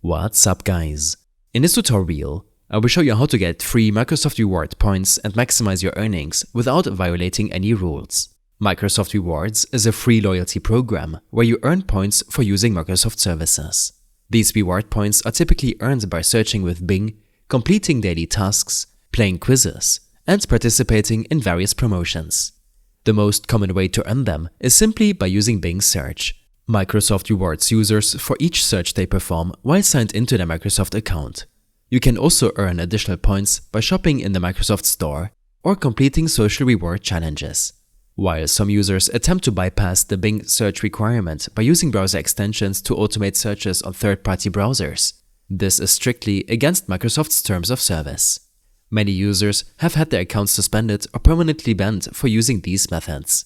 What's up, guys? In this tutorial, I will show you how to get free Microsoft Reward points and maximize your earnings without violating any rules. Microsoft Rewards is a free loyalty program where you earn points for using Microsoft services. These reward points are typically earned by searching with Bing, completing daily tasks, playing quizzes, and participating in various promotions. The most common way to earn them is simply by using Bing search. Microsoft rewards users for each search they perform while signed into their Microsoft account. You can also earn additional points by shopping in the Microsoft Store or completing social reward challenges. While some users attempt to bypass the Bing search requirement by using browser extensions to automate searches on third-party browsers, this is strictly against Microsoft's terms of service. Many users have had their accounts suspended or permanently banned for using these methods.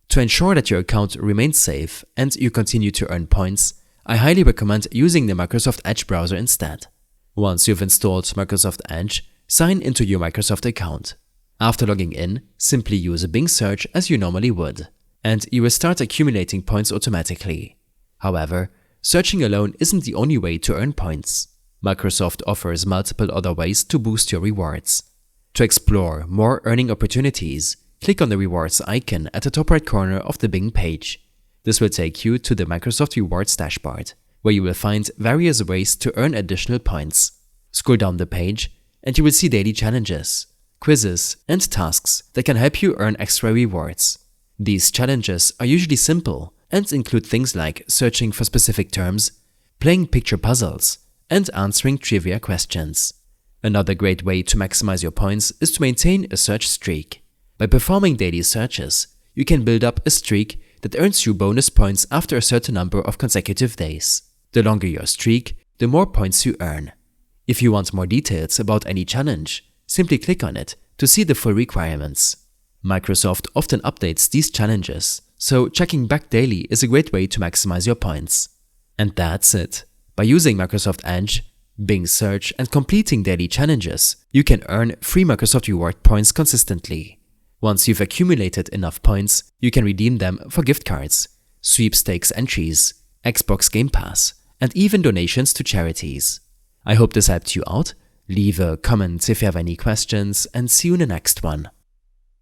To ensure that your account remains safe and you continue to earn points, I highly recommend using the Microsoft Edge browser instead. Once you've installed Microsoft Edge, sign into your Microsoft account. After logging in, simply use Bing search as you normally would, and you will start accumulating points automatically. However, searching alone isn't the only way to earn points. Microsoft offers multiple other ways to boost your rewards. To explore more earning opportunities, click on the rewards icon at the top right corner of the Bing page. This will take you to the Microsoft Rewards dashboard, where you will find various ways to earn additional points. Scroll down the page and you will see daily challenges, quizzes, and tasks that can help you earn extra rewards. These challenges are usually simple and include things like searching for specific terms, playing picture puzzles, and answering trivia questions. Another great way to maximize your points is to maintain a search streak. By performing daily searches, you can build up a streak that earns you bonus points after a certain number of consecutive days. The longer your streak, the more points you earn. If you want more details about any challenge, simply click on it to see the full requirements. Microsoft often updates these challenges, so checking back daily is a great way to maximize your points. And that's it. By using Microsoft Edge, Bing search, and completing daily challenges, you can earn free Microsoft Reward points consistently. Once you've accumulated enough points, you can redeem them for gift cards, sweepstakes entries, Xbox Game Pass, and even donations to charities. I hope this helped you out. Leave a comment if you have any questions, and see you in the next one.